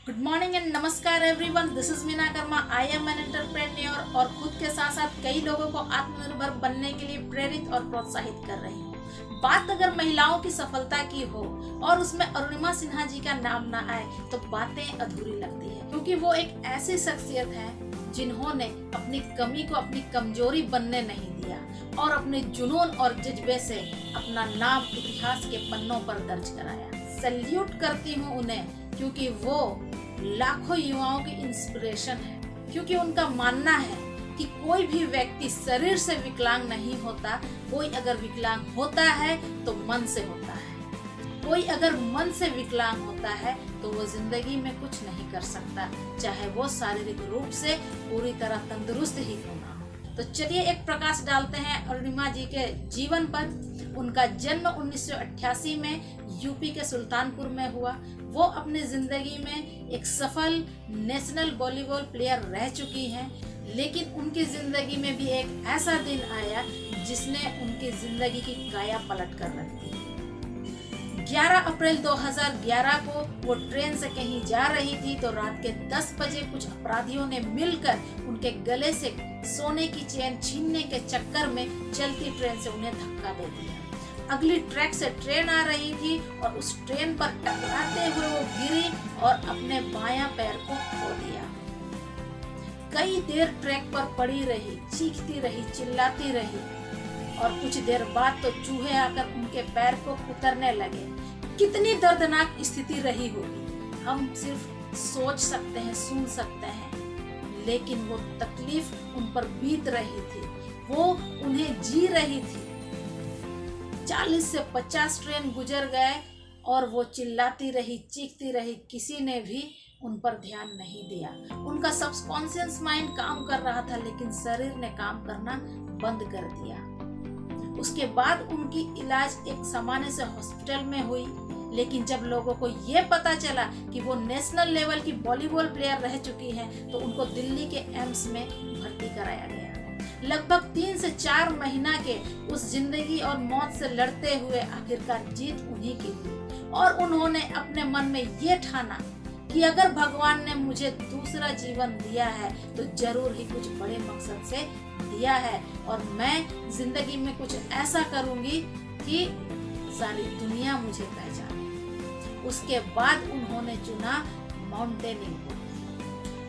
Good morning and नमस्कार everyone, this is Meena Karma. I am an entrepreneur और खुद के साथ साथ कई लोगों को आत्मनिर्भर बनने के लिए प्रेरित और प्रोत्साहित कर रही हूँ। बात अगर महिलाओं की सफलता की हो और उसमें अरुणिमा सिन्हा जी का नाम ना आए तो बातें अधूरी लगती है, क्योंकि वो एक ऐसी शख्सियत है जिन्होंने अपनी कमी को अपनी कमजोरी बनने नहीं दिया और अपने जुनून और जज्बे से अपना नाम इतिहास के पन्नों पर दर्ज कराया। सैल्यूट करती हूँ उन्हें, क्योंकि वो लाखों युवाओं की इंस्पिरेशन है। क्योंकि उनका मानना है कि कोई भी व्यक्ति शरीर से विकलांग नहीं होता, कोई अगर विकलांग होता है तो मन से होता है। कोई अगर मन से विकलांग होता है तो वो जिंदगी में कुछ नहीं कर सकता, चाहे वो शारीरिक रूप से पूरी तरह तंदुरुस्त ही क्यों ना हो। तो चलिए एक प्रकाश डालते हैं अरुणिमा जी के जीवन पर। उनका जन्म 1988 में यूपी के सुल्तानपुर में हुआ। वो अपनी जिंदगी में एक सफल नेशनल वॉलीबॉल प्लेयर रह चुकी हैं, लेकिन उनकी जिंदगी में भी एक ऐसा दिन आया जिसने उनकी जिंदगी की काया पलट कर रख दी। 11 अप्रैल 2011 को वो ट्रेन से कहीं जा रही थी तो रात के 10 बजे कुछ अपराधियों ने मिलकर उनके गले से सोने की चेन छीनने के चक्कर में चलती ट्रेन से उन्हें धक्का दे दिया। अगली ट्रैक से ट्रेन आ रही थी और उस ट्रेन पर टकराते हुए वो गिरी और अपने बायां पैर को खो दिया। कई देर ट्रैक पर पड़ी रही, चीखती रही, चिल्लाती रही और कुछ देर बाद तो चूहे आकर उनके पैर को कुतरने लगे। कितनी दर्दनाक स्थिति रही होगी हम सिर्फ सोच सकते हैं, सुन सकते हैं, लेकिन वो तकलीफ उन पर बीत रही थी, वो उन्हें जी रही थी। 40 से 50 ट्रेन गुजर गए और वो चिल्लाती रही, चीखती रही, किसी ने भी उन पर ध्यान नहीं दिया। उनका सबकॉन्शियस माइंड काम कर रहा था, लेकिन शरीर ने काम करना बंद कर दिया। उसके बाद उनकी इलाज एक सामान्य से हॉस्पिटल में हुई, लेकिन जब लोगों को ये पता चला कि वो नेशनल लेवल की वॉलीबॉल प्लेयर रह चुकी हैं, तो उनको दिल्ली के एम्स में भर्ती कराया गया। लगभग 3 से 4 महीना के उस जिंदगी और मौत से लड़ते हुए आखिरकार जीत उन्हीं की हुई और उन्होंने अपने मन में ये ठाना कि अगर भगवान ने मुझे दूसरा जीवन दिया है तो जरूर ही कुछ बड़े मकसद से दिया है और मैं जिंदगी में कुछ ऐसा करूंगी कि सारी दुनिया मुझे पहचाने। उसके बाद उन्होंने चुना माउंटेनिंग को।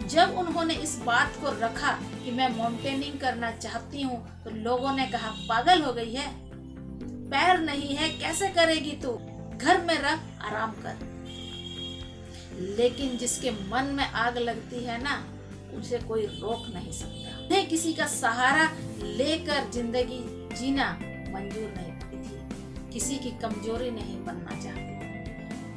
जब उन्होंने इस बात को रखा कि मैं माउंटेनिंग करना चाहती हूँ तो लोगों ने कहा, पागल हो गई है, पैर नहीं है, कैसे करेगी तू, घर में रह, आराम कर। लेकिन जिसके मन में आग लगती है ना, उसे कोई रोक नहीं सकता। उन्हें किसी का सहारा लेकर जिंदगी जीना मंजूर नहीं थी, किसी की कमजोरी नहीं बनना चाहती।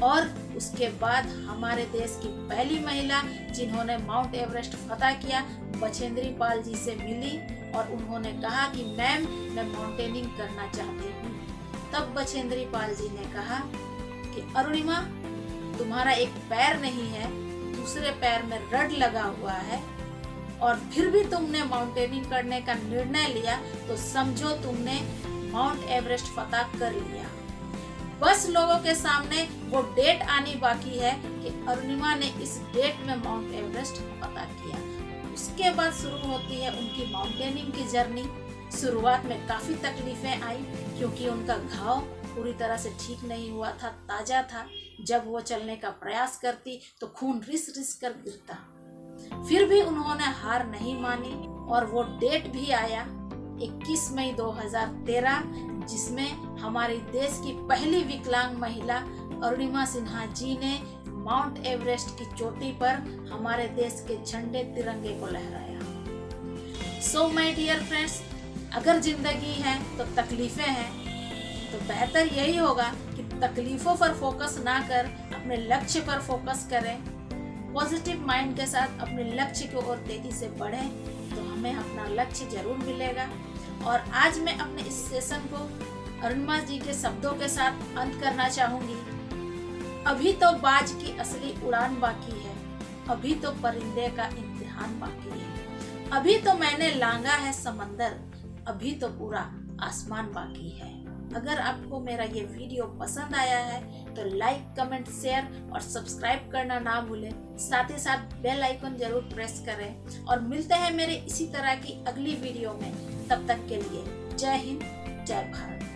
और उसके बाद हमारे देश की पहली महिला जिन्होंने माउंट एवरेस्ट फतह किया, बछेंद्री पाल जी से मिली और उन्होंने कहा कि मैम मैं माउंटेनिंग करना चाहती हूँ। तब बछेंद्री पाल जी ने कहा कि अरुणिमा, तुम्हारा एक पैर नहीं है, दूसरे पैर में रड लगा हुआ है और फिर भी तुमने माउंटेनिंग करने का निर्णय लिया, तो समझो तुमने माउंट एवरेस्ट फतह कर लिया। बस लोगों के सामने वो डेट आनी बाकी है कि अरुणिमा ने इस डेट में माउंट एवरेस्ट फतह किया। उसके बाद शुरू होती है उनकी माउंटेनिंग की जर्नी। शुरुआत में काफी तकलीफें आई, क्योंकि उनका घाव पूरी तरह से ठीक नहीं हुआ था, ताजा था। जब वो चलने का प्रयास करती तो खून रिस रिस कर गिरता। फिर भी उन्होंने हार नहीं मानी और वो डेट भी आया 21 मई 2013, जिसमें हमारे देश की पहली विकलांग महिला अरुणिमा सिन्हा जी ने माउंट एवरेस्ट की चोटी पर हमारे देश के झंडे तिरंगे को लहराया। सो माय डियर फ्रेंड्स, अगर जिंदगी है तो तकलीफें हैं, तो बेहतर यही होगा कि तकलीफों पर फोकस ना कर अपने लक्ष्य पर फोकस करें। पॉजिटिव माइंड के साथ अपने लक्ष्य की ओर तेजी से बढ़ें तो हमें अपना लक्ष्य जरूर मिलेगा। और आज मैं अपने इस सेशन को अरुणिमा जी के शब्दों के साथ अंत करना चाहूंगी। अभी तो बाज की असली उड़ान बाकी है, अभी तो परिंदे का इम्तिहान बाकी है, अभी तो मैंने लांगा है समंदर, अभी तो पूरा आसमान बाकी है। अगर आपको मेरा ये वीडियो पसंद आया है तो लाइक, कमेंट, शेयर और सब्सक्राइब करना ना भूलें। साथ ही साथ बेल आइकन जरूर प्रेस करें और मिलते हैं मेरे इसी तरह की अगली वीडियो में। तब तक के लिए जय हिंद, जय भारत।